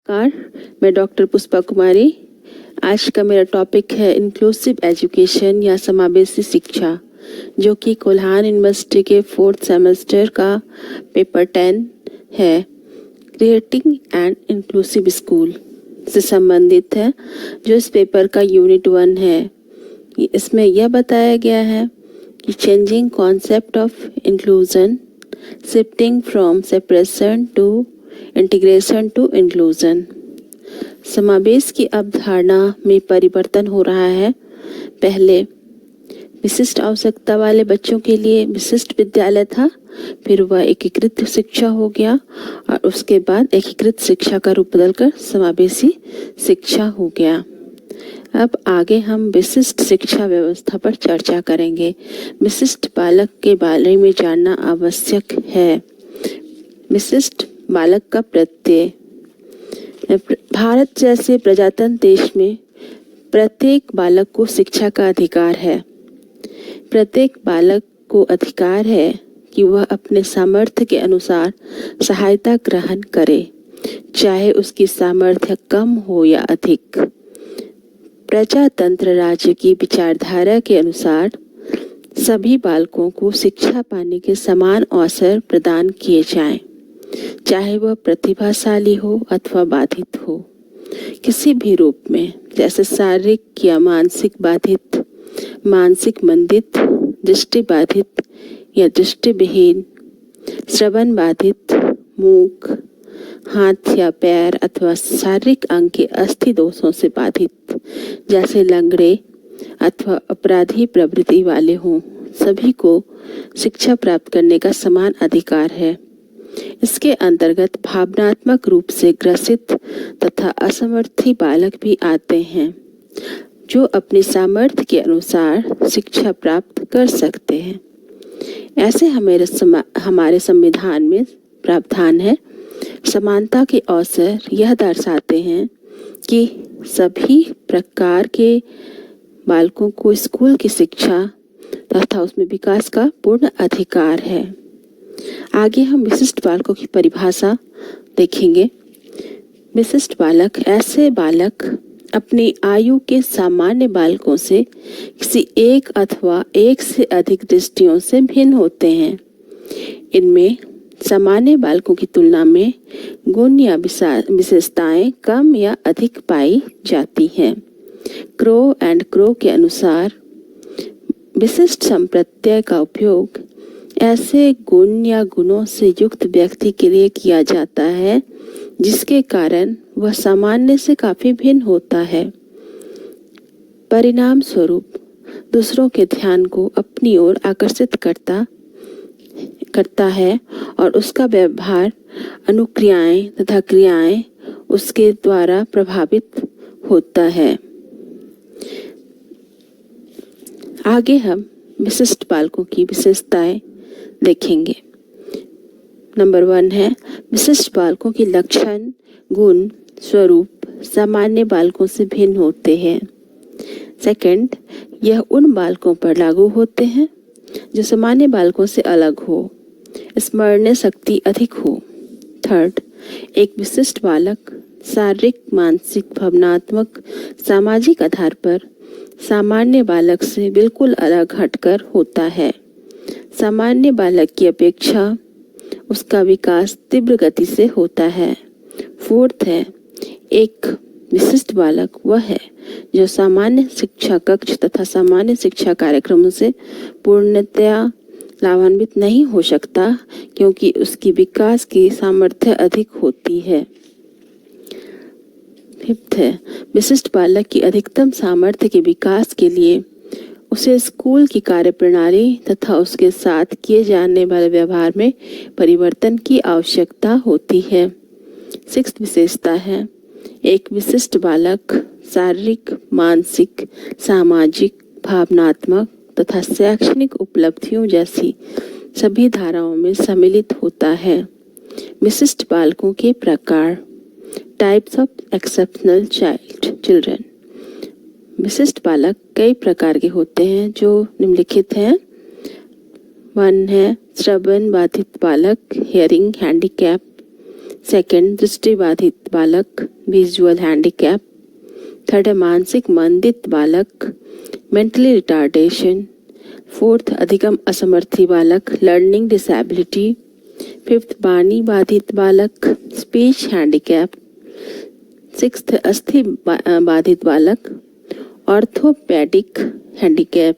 नमस्कार, मैं डॉक्टर पुष्पा कुमारी। आज का मेरा टॉपिक है इंक्लूसिव एजुकेशन या समावेशी शिक्षा, जो कि कोल्हान यूनिवर्सिटी के 4th सेमेस्टर का पेपर 10 है। क्रिएटिंग एंड इंक्लूसिव स्कूल से संबंधित है, जो इस पेपर का यूनिट 1 है। इसमें यह बताया गया है कि changing concept of inclusion, shifting from separation to integration to inclusion. समावेश की अवधारणा में परिवर्तन हो रहा है। पहले विशिष्ट आवश्यकता वाले बच्चों के लिए विशिष्ट विद्यालय था, फिर वह एकीकृत शिक्षा हो गया और उसके बाद एकीकृत शिक्षा का रूप बदलकर समावेशी शिक्षा हो गया। अब आगे हम विशिष्ट शिक्षा व्यवस्था पर चर्चा करेंगे। विशिष्ट बालक के बारे में जानना आवश्यक है। विशिष्ट बालक का प्रत्यय। भारत जैसे प्रजातंत्र देश में प्रत्येक बालक को शिक्षा का अधिकार है। प्रत्येक बालक को अधिकार है कि वह अपने सामर्थ्य के अनुसार सहायता ग्रहण करे, चाहे उसकी सामर्थ्य कम हो या अधिक। प्रजातंत्र राज्य की विचारधारा के अनुसार सभी बालकों को शिक्षा पाने के समान अवसर प्रदान किए जाएं, चाहे वह प्रतिभाशाली हो अथवा बाधित हो, किसी भी रूप में, जैसे शारीरिक या मानसिक बाधित, मानसिक मंदित, दृष्टि बाधित या दृष्टिविहीन, श्रवण बाधित, मूक, हाथ या पैर अथवा शारीरिक अंग के अस्थि दोषों से बाधित, जैसे लंगड़े अथवा अपराधी प्रवृत्ति वाले हों, सभी को शिक्षा प्राप्त करने का समान अधिकार है। इसके अंतर्गत भावनात्मक रूप से ग्रसित तथा असमर्थी बालक भी आते हैं, जो अपनी सामर्थ्य के अनुसार शिक्षा प्राप्त कर सकते हैं। ऐसे हमारे संविधान में प्रावधान है। समानता के अवसर यह दर्शाते हैं कि सभी प्रकार के बालकों को स्कूल की शिक्षा तथा उसमें विकास का पूर्ण अधिकार है। आगे हम विशिष्ट बालकों की परिभाषा देखेंगे। विशिष्ट बालक ऐसे बालक अपनी आयु के सामान्य बालकों से किसी एक अथवा एक से अधिक दृष्टियों से भिन्न होते हैं। इनमें सामान्य बालकों की तुलना में गुण या विशेषताएं कम या अधिक पाई जाती हैं। क्रो एंड क्रो के अनुसार विशिष्ट संप्रत्यय का उपयोग ऐसे गुण या गुणों से युक्त व्यक्ति के लिए किया जाता है जिसके कारण वह सामान्य से काफी भिन्न होता है। परिणाम स्वरूप दूसरों के ध्यान को अपनी ओर आकर्षित करता है और उसका व्यवहार, अनुक्रियाएं तथा क्रियाएं उसके द्वारा प्रभावित होता है। आगे हम विशिष्ट बालकों की विशेषताएं देखेंगे। नंबर 1 है विशिष्ट बालकों के लक्षण, गुण, स्वरूप सामान्य बालकों से भिन्न होते हैं। सेकंड, यह उन बालकों पर लागू होते हैं जो सामान्य बालकों से अलग हो, स्मरणीय शक्ति अधिक हो। थर्ड, एक विशिष्ट बालक शारीरिक, मानसिक, भावनात्मक, सामाजिक आधार पर सामान्य बालक से बिल्कुल अलग हटकर होता है। सामान्य बालक की अपेक्षा उसका विकास तीव्र गति से होता है। फोर्थ है, एक विशिष्ट बालक वह है जो सामान्य शिक्षा कक्ष तथा सामान्य शिक्षा कार्यक्रमों से पूर्णतया लाभान्वित नहीं हो सकता, क्योंकि उसकी विकास की सामर्थ्य अधिक होती है। फिफ्थ है, विशिष्ट बालक की अधिकतम सामर्थ्य के विकास के लिए उसे स्कूल की कार्यप्रणाली तथा उसके साथ किए जाने वाले व्यवहार में परिवर्तन की आवश्यकता होती है। सिक्स्थ विशेषता है, एक विशिष्ट बालक शारीरिक, मानसिक, सामाजिक, भावनात्मक तथा शैक्षणिक उपलब्धियों जैसी सभी धाराओं में सम्मिलित होता है। विशिष्ट बालकों के प्रकार, टाइप्स ऑफ एक्सेप्शनल चिल्ड्रन। विशिष्ट बालक कई प्रकार के होते हैं जो निम्नलिखित हैं। 1 है श्रवण बाधित बालक, हियरिंग हैंडीकैप। सेकंड, दृष्टि बाधित बालक, विजुअल हैंडीकैप। थर्ड है मानसिक मंदित बालक, मेंटली रिटार्डेशन। फोर्थ, अधिगम असमर्थी बालक, लर्निंग डिसेबिलिटी। फिफ्थ, वाणी बाधित बालक, स्पीच हैंडीकैप। सिक्स्थ, अस्थि बाधित बालक, ऑर्थोपेडिक हैंडीकैप।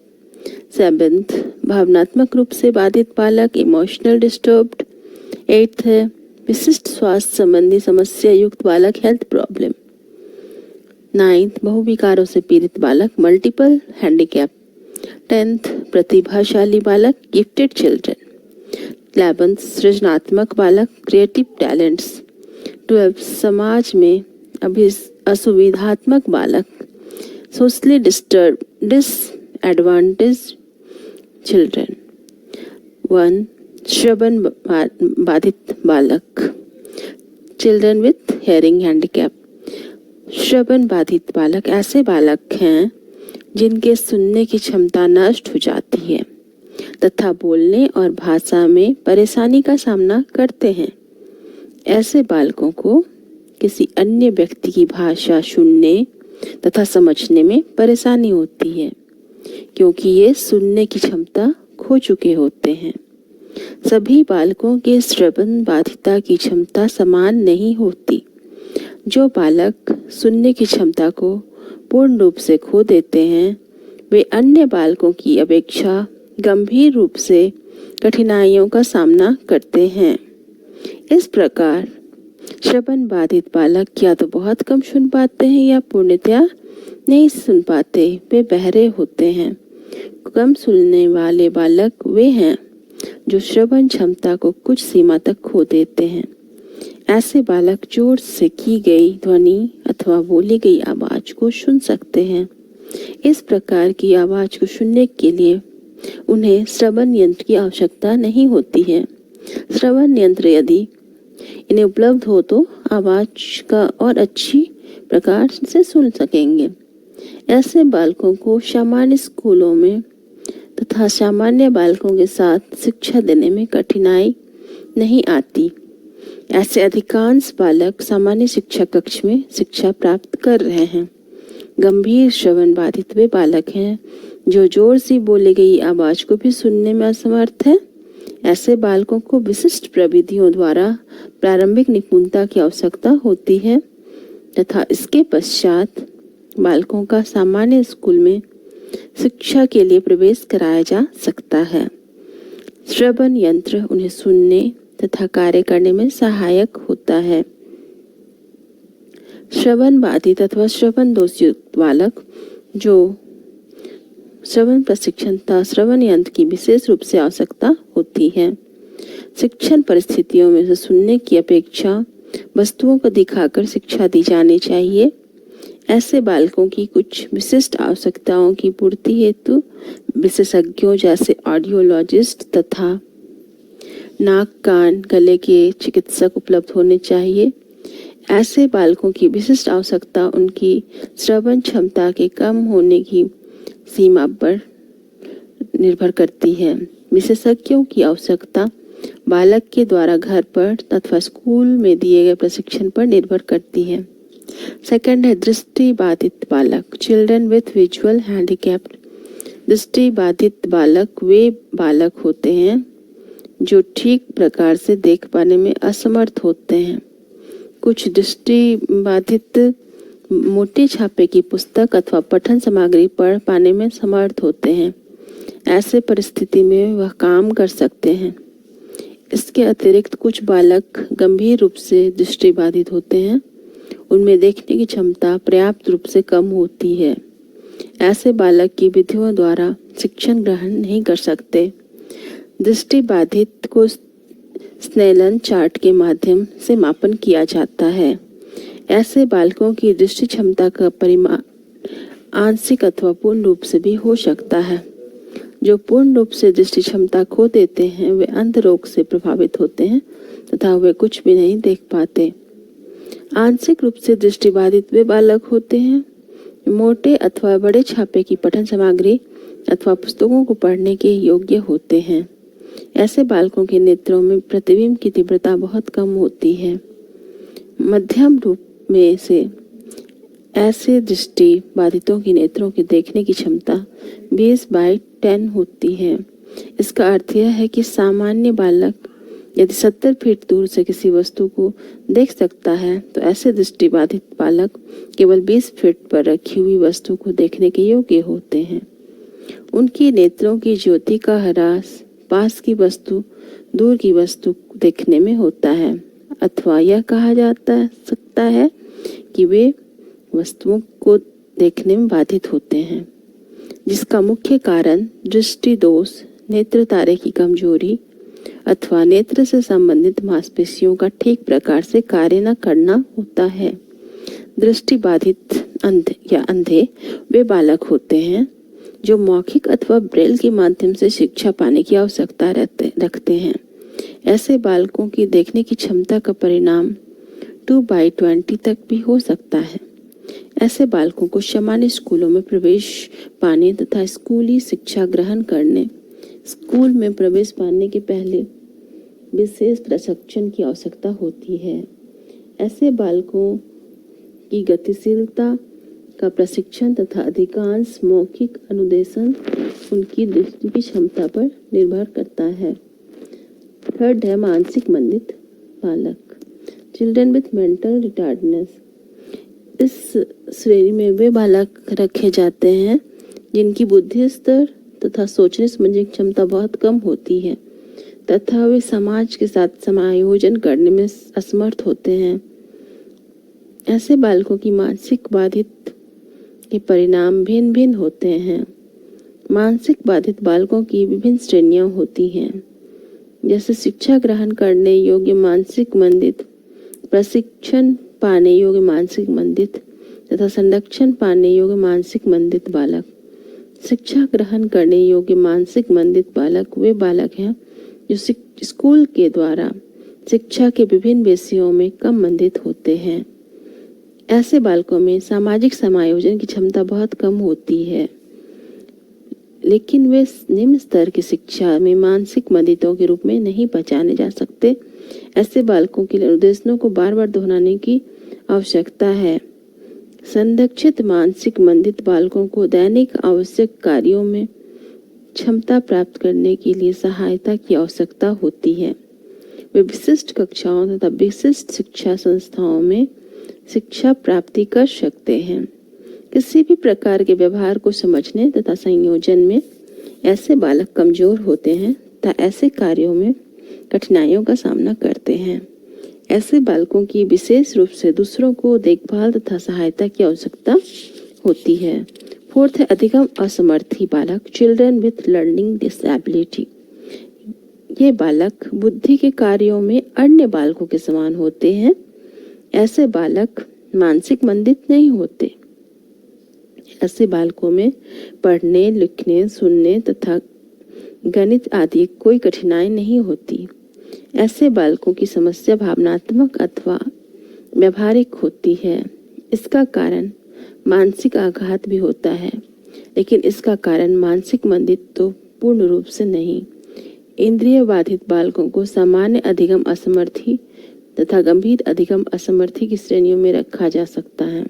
सेवेंथ, भावनात्मक रूप से बाधित बालक, इमोशनल डिस्टर्ब्ड। एट्थ है विशिष्ट स्वास्थ्य संबंधी समस्या युक्त बालक, हेल्थ प्रॉब्लम। नाइन्थ, बहुविकारों से पीड़ित बालक, मल्टीपल हैंडीकैप। 10th, प्रतिभाशाली बालक, गिफ्टेड चिल्ड्रन। 11th, सृजनात्मक बालक, क्रिएटिव टैलेंट्स। 12th, समाज में असुविधात्मक बालक, सोशली डिसएडवांटेज चिल्ड्रन। 1, श्रवण बाधित बालक, चिल्ड्रन विथ हेयरिंग हैंडीकैप। श्रवण बाधित बालक ऐसे बालक हैं जिनके सुनने की क्षमता नष्ट हो जाती है तथा बोलने और भाषा में परेशानी का सामना करते हैं। ऐसे बालकों को किसी अन्य व्यक्ति की भाषा सुनने तथा समझने में परेशानी होती है क्योंकि ये सुनने की क्षमता खो चुके होते हैं। सभी बालकों के श्रवण बाधिता की क्षमता समान नहीं होती। जो बालक सुनने की क्षमता को पूर्ण रूप से खो देते हैं वे अन्य बालकों की अपेक्षा गंभीर रूप से कठिनाइयों का सामना करते हैं। इस प्रकार श्रवण बाधित बालक या तो बहुत कम सुन पाते हैं या पूर्णतया नहीं सुन पाते, वे बहरे होते हैं। कम सुनने वाले बालक वे हैं जो श्रवण क्षमता को कुछ सीमा तक खो देते हैं। ऐसे बालक जोर से की गई ध्वनि अथवा बोली गई आवाज को सुन सकते हैं। इस प्रकार की आवाज को सुनने के लिए उन्हें श्रवण यंत्र की आवश्यकता नहीं होती है। श्रवण यंत्र यदि इन्हें उपलब्ध हो तो आवाज का और अच्छी प्रकार से सुन सकेंगे। ऐसे बालकों को सामान्य स्कूलों में तथा सामान्य बालकों के साथ शिक्षा देने में कठिनाई नहीं आती। ऐसे अधिकांश बालक सामान्य शिक्षा कक्ष में शिक्षा प्राप्त कर रहे हैं। गंभीर श्रवण बाधित वे बालक हैं जो जोर से बोली गई आवाज को भी सुनने में असमर्थ है। ऐसे बालकों को विशिष्ट प्रविधियों द्वारा प्रारंभिक निपुणता की आवश्यकता होती है तथा इसके पश्चात बालकों का सामान्य स्कूल में शिक्षा के लिए प्रवेश कराया जा सकता है। श्रवण यंत्र उन्हें सुनने तथा कार्य करने में सहायक होता है। श्रवण बाधित अथवा श्रवण दोष युक्त बालक जो श्रवण प्रशिक्षण तथा श्रवण यंत्र की विशेष रूप से आवश्यकता होती है। शिक्षण परिस्थितियों में से सुनने की अपेक्षा वस्तुओं को दिखाकर शिक्षा दी जानी चाहिए। ऐसे बालकों की कुछ विशिष्ट आवश्यकताओं की पूर्ति हेतु विशेषज्ञों जैसे ऑडियोलॉजिस्ट तथा नाक कान गले के चिकित्सक उपलब्ध होने चाहिए। ऐसे बालकों की विशिष्ट आवश्यकता उनकी श्रवण क्षमता के कम होने की सीमा पर निर्भर करती है। विशेषज्ञों की आवश्यकता बालक के द्वारा घर पर तथा स्कूल में दिए गए प्रशिक्षण पर निर्भर करती है। सेकंड है दृष्टि बाधित बालक, चिल्ड्रन विथ विजुअल हैंडीकैप। दृष्टि बाधित बालक वे बालक होते हैं जो ठीक प्रकार से देख पाने में असमर्थ होते हैं। कुछ दृष्टि बाधित मोटे छापे की पुस्तक अथवा पठन सामग्री पढ़ पाने में समर्थ होते हैं। ऐसे परिस्थिति में वह काम कर सकते हैं। इसके अतिरिक्त कुछ बालक गंभीर रूप से दृष्टि बाधित होते हैं। उनमें देखने की क्षमता पर्याप्त रूप से कम होती है। ऐसे बालक की विधियों द्वारा शिक्षण ग्रहण नहीं कर सकते। दृष्टि बाधित को स्नेलन चार्ट के माध्यम से मापन किया जाता है। ऐसे बालकों की दृष्टि क्षमता का परिमाण आंशिक अथवा पूर्ण रूप से भी हो सकता है। जो पूर्ण रूप से दृष्टि क्षमता खो देते हैं वे अंध रोग से प्रभावित होते हैं तथा वे कुछ भी नहीं देख पाते। आंशिक रूप से दृष्टि बाधित वे बालक होते हैं मोटे अथवा बड़े छापे की पठन सामग्री अथवा पुस्तकों को पढ़ने के योग्य होते हैं। ऐसे बालकों के नेत्रों में प्रतिबिंब की तीव्रता बहुत कम होती है। मध्यम रूप में से ऐसे दृष्टि बाधितों की नेत्रों की देखने की क्षमता 20/10 होती है। इसका अर्थ यह है कि सामान्य बालक यदि 70 फीट दूर से किसी वस्तु को देख सकता है तो ऐसे दृष्टिबाधित बालक केवल 20 फीट पर रखी हुई वस्तु को देखने के योग्य होते हैं। उनकी नेत्रों की ज्योति का ह्रास पास की वस्तु दूर की वस्तु देखने में होता है, अथवा यह कहा जाता सकता है कि वे वस्तुओं को देखने में बाधित होते हैं, जिसका मुख्य कारण दृष्टि दोष, नेत्र तारे की कमजोरी अथवा नेत्र से संबंधित मांसपेशियों का ठीक प्रकार से कार्य न करना होता है। दृष्टि बाधित अंधे वे बालक होते हैं जो मौखिक अथवा ब्रेल के माध्यम से शिक्षा पाने की आवश्यकता रखते हैं। ऐसे बालकों की देखने की क्षमता का परिणाम 2/20 तक भी हो सकता है। ऐसे बालकों को सामान्य स्कूलों में प्रवेश पाने तथा स्कूली शिक्षा ग्रहण करने, स्कूल में प्रवेश पाने के पहले विशेष प्रशिक्षण की आवश्यकता होती है। ऐसे बालकों की गतिशीलता का प्रशिक्षण तथा अधिकांश मौखिक अनुदेशन उनकी दृष्टि की क्षमता पर निर्भर करता है। थर्ड है मानसिक मंदित बालक, चिल्ड्रन विथ मेंटल रिटार्डनेस। इस श्रेणी में वे बालक रखे जाते हैं जिनकी बुद्धि स्तर तथा सोचने समझने की क्षमता बहुत कम होती है तथा वे समाज के साथ समायोजन करने में असमर्थ होते हैं। ऐसे बालकों की मानसिक बाधित के परिणाम भिन्न भिन्न होते हैं। मानसिक बाधित बालकों की विभिन्न श्रेणियां होती हैं, जैसे शिक्षा ग्रहण करने योग्य मानसिक मंदित, प्रशिक्षण पाने योग्य मानसिक मंदित तथा संरक्षण पाने योग्य मानसिक मंदित बालक। शिक्षा ग्रहण करने योग्य मानसिक मंदित बालक वे बालक हैं जो स्कूल के द्वारा शिक्षा के विभिन्न विषयों में कम मंदित होते हैं। ऐसे बालकों में सामाजिक समायोजन की क्षमता बहुत कम होती है, लेकिन वे निम्न स्तर की शिक्षा में मानसिक मंदितों के रूप में नहीं पहचाने जा सकते। ऐसे बालकों के लिए निर्देशों को बार बार दोहराने की आवश्यकता है। संरक्षित मानसिक मंदित बालकों को दैनिक आवश्यक कार्यों में क्षमता प्राप्त करने के लिए सहायता की आवश्यकता होती है। वे विशिष्ट कक्षाओं तथा विशिष्ट शिक्षा संस्थाओं में शिक्षा प्राप्ति कर सकते हैं। किसी भी प्रकार के व्यवहार को समझने तथा संयोजन में ऐसे बालक कमजोर होते हैं तथा ऐसे कार्यों में कठिनाइयों का सामना करते हैं। ऐसे बालकों की विशेष रूप से दूसरों को देखभाल तथा सहायता की आवश्यकता होती है। फोर्थ है अधिगम असमर्थी बालक, चिल्ड्रन विथ लर्निंग डिसेबिलिटी। ये बालक बुद्धि के कार्यों में अन्य बालकों के समान होते हैं। ऐसे बालक मानसिक मंदित नहीं होते। ऐसे बालकों में पढ़ने, लिखने, सुनने तथा गणित आदि कोई कठिनाई नहीं होती। ऐसे बालकों की समस्या भावनात्मक अथवा व्यवहारिक होती है। इसका कारण मानसिक आघात भी होता है, लेकिन इसका कारण मानसिक मंदित तो पूर्ण रूप से नहीं। इंद्रिय बाधित बालकों को सामान्य अधिगम असमर्थी तथा गंभीर अधिगम असमर्थी की श्रेणियों में रखा जा सकता है।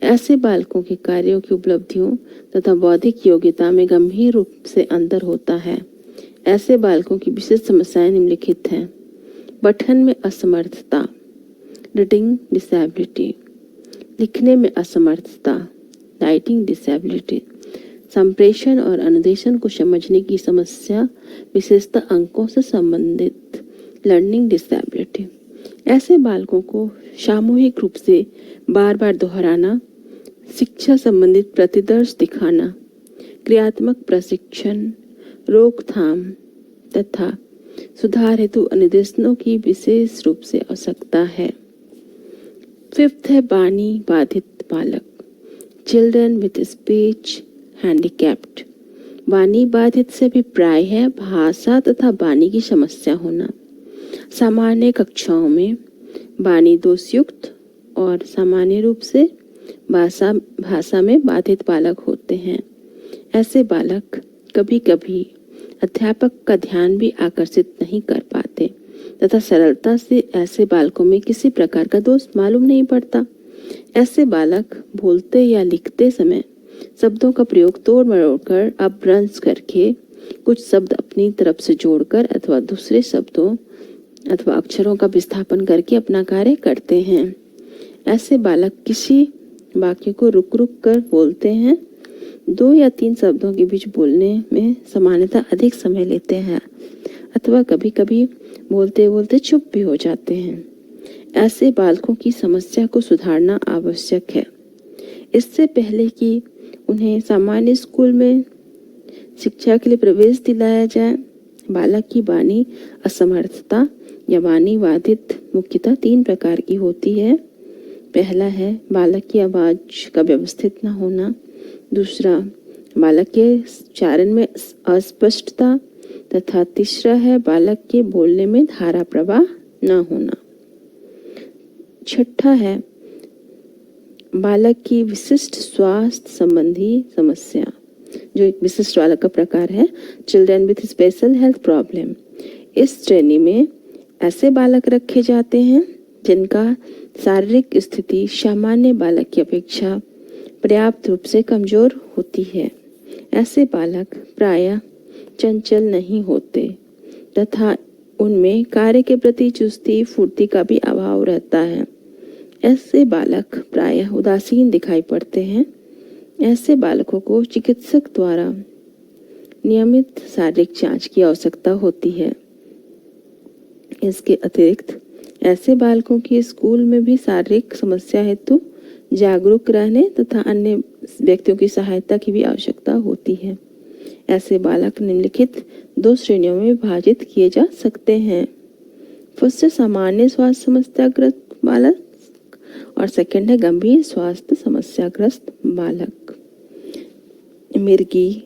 ऐसे बालकों के कार्यों की उपलब्धियों तथा बौद्धिक योग्यता में गंभीर रूप से अंतर होता है। ऐसे बालकों की विशेष समस्याएं निम्नलिखित हैं। पठन में असमर्थता, रीडिंग डिसेबिलिटी, लिखने में असमर्थता, राइटिंग डिसेबिलिटी, संप्रेषण और अनुदेशन को समझने की समस्या, विशेषतः अंकों से संबंधित, लर्निंग डिसेबिलिटी। ऐसे बालकों को सामूहिक रूप से बार बार दोहराना, शिक्षा संबंधित प्रतिदर्श दिखाना, क्रियात्मक प्रशिक्षण, रोकथाम तथा सुधार हेतु अनुदेशनों की विशेष रूप से आवश्यकता है। फिफ्थ है वाणी बाधित बालक, चिल्ड्रन विथ स्पीच हैंडीकैप्ड। वाणी बाधित से अभिप्राय है भाषा तथा वाणी की समस्या होना। सामान्य कक्षाओं में वाणी दोषयुक्त और सामान्य रूप से भाषा में बाधित बालक होते हैं। ऐसे बालक कभी कभी अध्यापक का ध्यान भी आकर्षित नहीं कर पाते तथा सरलता से ऐसे बालकों में किसी प्रकार का दोष मालूम नहीं पड़ता। ऐसे बालक बोलते या लिखते समय शब्दों का प्रयोग तोड़ मरोड़ कर, अपभ्रंश करके, कुछ शब्द अपनी तरफ से जोड़कर अथवा दूसरे शब्दों अथवा अक्षरों का विस्थापन करके अपना कार्य करते हैं। ऐसे बालक किसी वाक्य को रुक रुक कर बोलते हैं। 2 या 3 शब्दों के बीच बोलने में सामान्यतः अधिक समय लेते हैं अथवा कभी कभी बोलते बोलते चुप भी हो जाते हैं। ऐसे बालकों की समस्या को सुधारना आवश्यक है। इससे पहले कि उन्हें सामान्य स्कूल में शिक्षा के लिए प्रवेश दिलाया जाए, बालक की वाणी असमर्थता या वाणी बाधित मुख्यतः 3 प्रकार की होती है। पहला है बालक की आवाज का व्यवस्थित न होना, दूसरा बालक के उच्चारण में अस्पष्टता तथा तीसरा है बालक के बोलने में धारा प्रवाह न होना। छठा है बालक की विशिष्ट स्वास्थ्य संबंधी समस्या, जो एक विशिष्ट बालक का प्रकार है, children with special health problem. इस श्रेणी में ऐसे बालक रखे जाते हैं जिनका शारीरिक स्थिति सामान्य बालक की अपेक्षा पर्याप्त रूप से कमजोर होती है। ऐसे बालक प्रायः चंचल नहीं होते तथा उनमें कार्य के प्रति चुस्ती फुर्ती का भी अभाव रहता है। ऐसे बालक प्रायः उदासीन दिखाई पड़ते हैं। ऐसे बालकों को चिकित्सक द्वारा नियमित शारीरिक जांच की आवश्यकता होती है। इसके अतिरिक्त ऐसे बालकों की स्कूल में भी शारीरिक समस्या हेतु जागरूक रहने तथा अन्य व्यक्तियों की सहायता की भी आवश्यकता होती है। ऐसे बालक निम्नलिखित 2 श्रेणियों में विभाजित किए जा सकते हैं। फर्स्ट है सामान्य स्वास्थ्य समस्याग्रस्त बालक और सेकंड है गंभीर स्वास्थ्य समस्याग्रस्त बालक। मिर्गी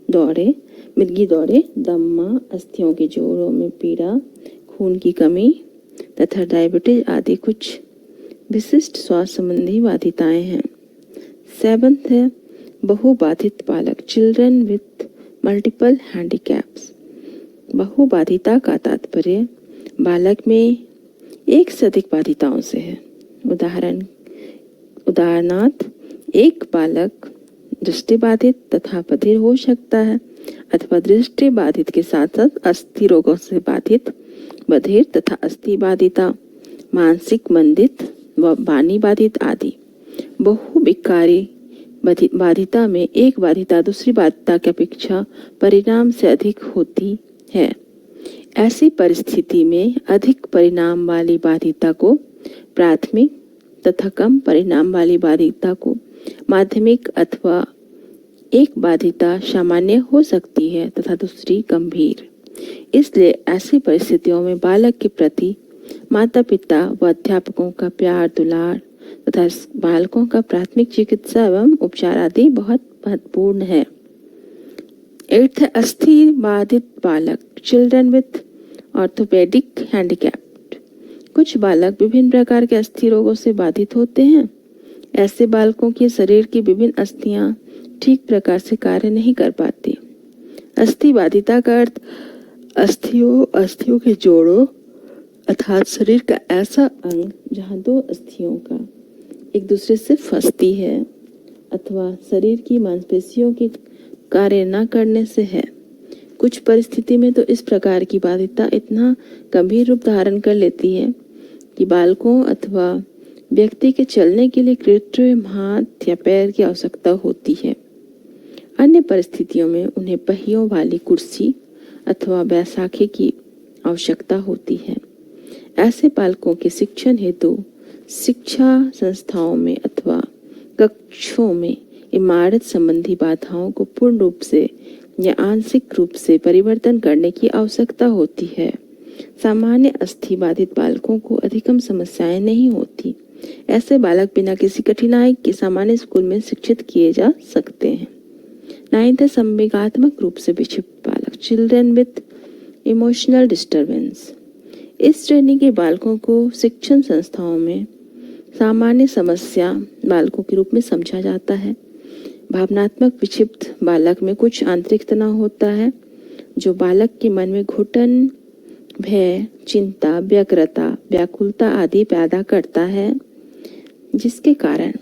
दौरे, दम्मा, अस्थियों के जोड़ों में पीड़ा, खून की कमी तथा डायबिटीज आदि कुछ विशिष्ट स्वास्थ्य संबंधी बाधिताएं हैं। 7th है बहुबाधित बालक, चिल्ड्रन विथ मल्टीपल हैंडीकैप्स। बहुबाधिता का तात्पर्य बालक में एक से अधिक बाधिताओं से है। उदाहरणार्थ एक बालक दृष्टि बाधित तथा बधिर हो सकता है अथवा दृष्टि बाधित के साथ साथ अस्थि रोगों से बाधित, बधिर तथा अस्थि बाधिता, मानसिक मंदित व वाणी बाधित आदि। बहुविकारी बाधिता में एक बाधिता दूसरी बाधिता की अपेक्षा परिणाम से अधिक होती है। ऐसी परिस्थिति में अधिक परिणाम वाली बाधिता को प्राथमिक तथा कम परिणाम वाली बाधिता को माध्यमिक अथवा एक बाधिता सामान्य हो सकती है तथा दूसरी गंभीर। इसलिए ऐसी परिस्थितियों में बालक के प्रति माता पिता व अध्यापकों का प्यार दुलार तथा बालकों का प्राथमिक चिकित्सा एवं उपचार आदि बहुत महत्वपूर्ण है। 8th है अस्थि बाधित बालक, चिल्ड्रन विथ ऑर्थोपेडिक हैंडीकैप। कुछ बालक विभिन्न प्रकार के अस्थि रोगों से बाधित होते हैं। ऐसे बालकों के शरीर की विभिन्न अस्थियां ठीक प्रकार से कार्य नहीं कर पाती। अस्थि बाधिता का अर्थ अस्थियों के जोड़ों अर्थात शरीर का ऐसा अंग जहां 2 अस्थियों का एक दूसरे से फंसती है अथवा शरीर की मांसपेशियों के कार्य न करने से है। कुछ परिस्थिति में तो इस प्रकार की बाधिता इतना गंभीर रूप धारण कर लेती है कि बालकों अथवा व्यक्ति के चलने के लिए कृत्रिम हाथ या पैर की आवश्यकता होती है। अन्य परिस्थितियों में उन्हें पहियों वाली कुर्सी अथवा बैसाखी की आवश्यकता होती है। ऐसे बालकों के शिक्षण हेतु शिक्षा संस्थाओं में अथवा कक्षों में इमारत संबंधी बाधाओं को पूर्ण रूप से या आंशिक रूप से परिवर्तन करने की आवश्यकता होती है। सामान्य अस्थि बाधित बालकों को अधिकतम समस्याएं नहीं होती। ऐसे बालक बिना किसी कठिनाई के सामान्य स्कूल में शिक्षित किए जा सकते हैं। 9th है संवेगात्मक रूप से विक्षिप्त बालक, चिल्ड्रन विथ इमोशनल डिस्टर्बेंस। इस श्रेणी के बालकों को शिक्षण संस्थाओं में सामान्य समस्या बालकों के रूप में समझा जाता है। भावनात्मक विक्षिप्त बालक में कुछ आंतरिक तनाव होता है जो बालक के मन में घुटन भय, चिंता, व्यग्रता, व्याकुलता आदि पैदा करता है, जिसके कारण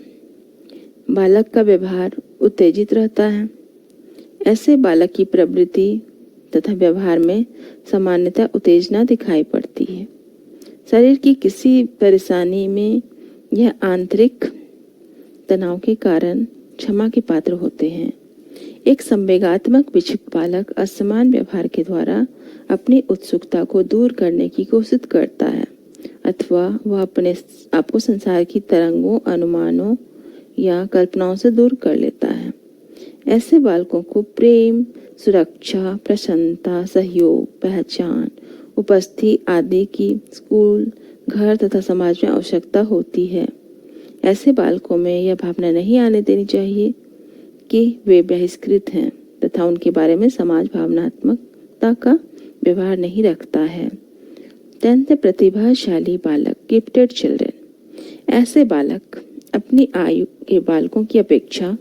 बालक का व्यवहार उत्तेजित रहता है। ऐसे बालक की प्रवृत्ति तथा व्यवहार में सामान्यतः उत्तेजना दिखाई पड़ती है। शरीर की किसी परेशानी में यह आंतरिक तनाव के कारण क्षमा के पात्र होते हैं। एक संवेगात्मक विक्षिप्त बालक असमान व्यवहार के द्वारा अपनी उत्सुकता को दूर करने की कोशिश करता है अथवा वह अपने आप को संसार की तरंगों, अनुमानों या कल्पनाओं से दूर कर लेता है। ऐसे बालकों को प्रेम, सुरक्षा, प्रसन्नता, सहयोग, पहचान, उपस्थिति आदि की स्कूल, घर तथा समाज में आवश्यकता होती है। ऐसे बालकों में यह भावना नहीं आने देनी चाहिए कि वे बहिष्कृत हैं तथा उनके बारे में समाज भावनात्मकता का व्यवहार नहीं रखता है। अत्यंत प्रतिभाशाली बालक, गिफ्टेड चिल्ड्रन। ऐसे बालक अपनी आयु के बालकों की अपेक्षा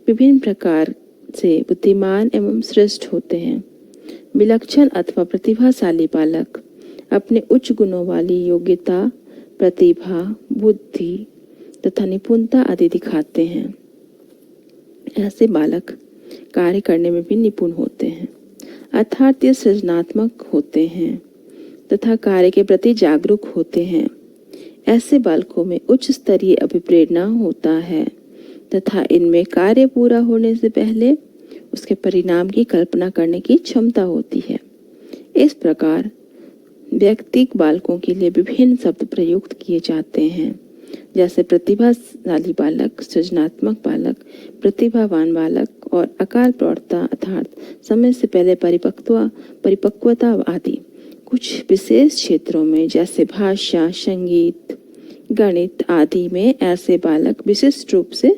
विभिन्न प्रकार से बुद्धिमान एवं श्रेष्ठ होते हैं। विलक्षण अथवा प्रतिभाशाली बालक अपने उच्च गुणों वाली योग्यता, प्रतिभा, बुद्धि तथा निपुणता आदि दिखाते हैं। ऐसे बालक कार्य करने में भी निपुण होते हैं, अर्थात ये सृजनात्मक होते हैं तथा कार्य के प्रति जागरूक होते हैं। ऐसे बालकों में उच्च स्तरीय अभिप्रेरणा होता है तथा इनमें कार्य पूरा होने से पहले उसके परिणाम की कल्पना करने की क्षमता होती है। इस प्रकार व्यक्तिक बालकों के लिए विभिन्न शब्द प्रयुक्त किए जाते हैं, जैसे प्रतिभाशाली बालक, सृजनात्मक बालक, प्रतिभावान बालक और अकाल प्रौढ़ता अर्थात समय से पहले परिपक्वता आदि। कुछ विशेष क्षेत्रों में जैसे भाषा, संगीत, गणित आदि में ऐसे बालक विशिष्ट रूप से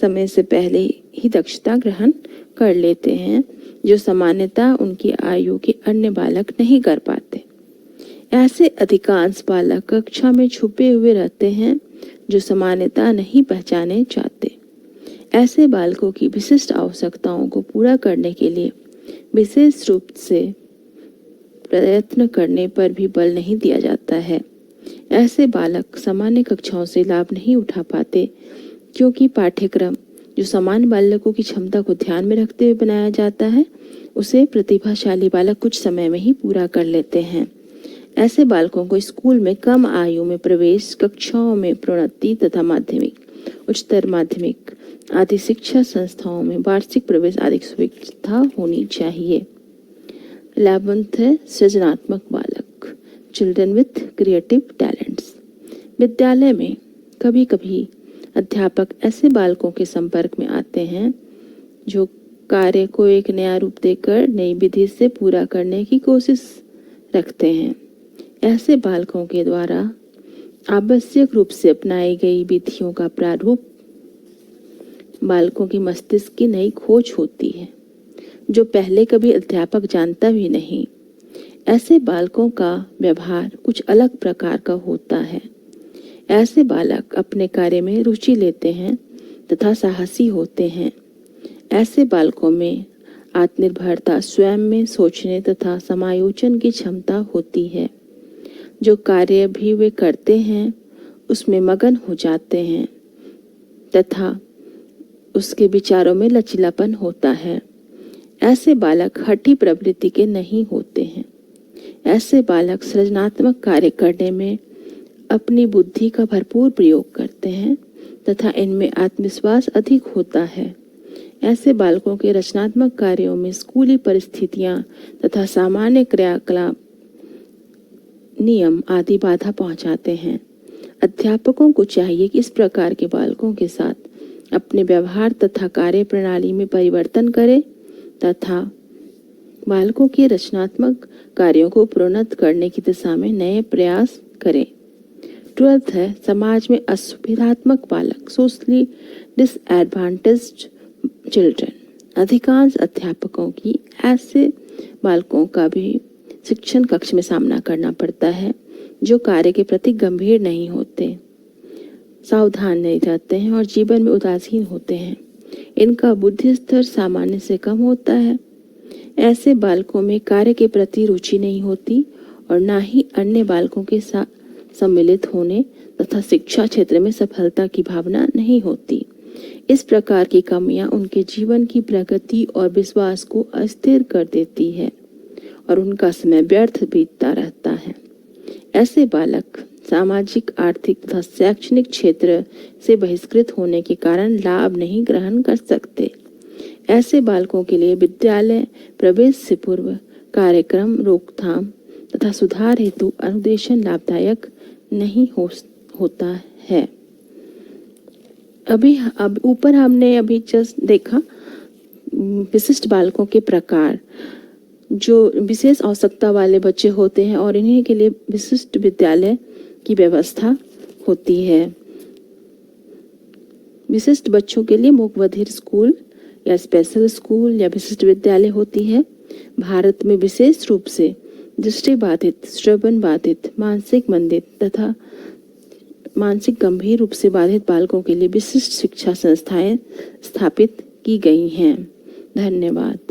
समय से पहले ही दक्षता ग्रहण कर लेते हैं, जो सामान्यतः उनकी आयु के अन्य बालक नहीं कर पाते। ऐसे अधिकांश बालक कक्षा में छुपे हुए रहते हैं, जो सामान्यतः नहीं पहचाने जाते। ऐसे बालकों की विशिष्ट आवश्यकताओं को पूरा करने के लिए विशेष रूप से प्रयत्न करने पर भी बल नहीं दिया जाता है। ऐसे बालक सामान्य कक्षाओं से लाभ नहीं उठा पाते, क्योंकि पाठ्यक्रम जो सामान्य बालकों की क्षमता को ध्यान में रखते हुए बनाया जाता है, उसे प्रतिभाशाली बालक कुछ समय में ही पूरा कर लेते हैं। ऐसे बालकों को स्कूल में कम आयु में प्रवेश, कक्षाओं में प्रोन्नति तथा माध्यमिक, उच्चतर माध्यमिक आदि शिक्षा संस्थाओं में वार्षिक प्रवेश आदि सुविधा होनी चाहिए। 11th है सृजनात्मक बालक, चिल्ड्रन विथ क्रिएटिव टैलेंट्स। विद्यालय में कभी कभी अध्यापक ऐसे बालकों के संपर्क में आते हैं जो कार्य को एक नया रूप देकर नई विधि से पूरा करने की कोशिश रखते हैं। ऐसे बालकों के द्वारा आवश्यक रूप से अपनाई गई विधियों का प्रारूप बालकों की मस्तिष्क की नई खोज होती है, जो पहले कभी अध्यापक जानता भी नहीं। ऐसे बालकों का व्यवहार कुछ अलग प्रकार का होता है। ऐसे बालक अपने कार्य में रुचि लेते हैं तथा साहसी होते हैं। ऐसे बालकों में आत्मनिर्भरता, स्वयं में सोचने तथा समायोजन की क्षमता होती है। जो कार्य भी वे करते हैं उसमें मगन हो जाते हैं तथा उसके विचारों में लचीलापन होता है। ऐसे बालक हठी प्रवृत्ति के नहीं होते हैं। ऐसे बालक सृजनात्मक कार्य करने में अपनी बुद्धि का भरपूर प्रयोग करते हैं तथा इनमें आत्मविश्वास अधिक होता है। ऐसे बालकों के रचनात्मक कार्यों में स्कूली परिस्थितियां तथा सामान्य क्रियाकलाप, नियम आदि बाधा पहुंचाते हैं। अध्यापकों को चाहिए कि इस प्रकार के बालकों के साथ अपने व्यवहार तथा कार्य प्रणाली में परिवर्तन करें तथा बालकों के रचनात्मक कार्यों को प्रोन्नत करने की दिशा में नए प्रयास करें। 12th है समाज में असुविधात्मक बालक, सोशली डिसएडवांटेज्ड चिल्ड्रन। अधिकांश अध्यापकों की ऐसे बालकों का भी शिक्षण कक्ष में सामना करना पड़ता है, जो कार्य के प्रति गंभीर नहीं होते, सावधान नहीं रहते हैं और जीवन में उदासीन होते हैं। इनका बुद्धि स्तर सामान्य से कम होता है। ऐसे बालकों में कार्य के प्रति रुचि नहीं होती और ना ही अन्य बालकों के साथ सम्मिलित होने तथा शिक्षा क्षेत्र में सफलता की भावना नहीं होती। इस प्रकार की कमियां उनके जीवन की प्रगति और विश्वास को अस्थिर कर देती है और उनका समय व्यर्थ बीतता रहता है। ऐसे बालक सामाजिक, आर्थिक तथा शैक्षणिक क्षेत्र से बहिष्कृत होने के कारण लाभ नहीं ग्रहण कर सकते। ऐसे बालकों के लिए विद्यालय प्रवेश से पूर्व कार्यक्रम रोकथाम तथा सुधार हेतु अनुदेशन लाभदायक नहीं होता है। अब ऊपर हमने अभी जस्ट देखा विशिष्ट बालकों के प्रकार, जो विशेष आवश्यकता वाले बच्चे होते हैं और इन्हीं के लिए विशिष्ट विद्यालय की व्यवस्था होती है। विशिष्ट बच्चों के लिए मूक बधिर स्कूल या स्पेशल स्कूल या विशिष्ट विद्यालय होती है। भारत में विशेष रूप से दृष्टि बाधित, श्रवण बाधित, मानसिक मंदित तथा मानसिक गंभीर रूप से बाधित बालकों के लिए विशिष्ट शिक्षा संस्थाएं स्थापित की गई हैं। धन्यवाद।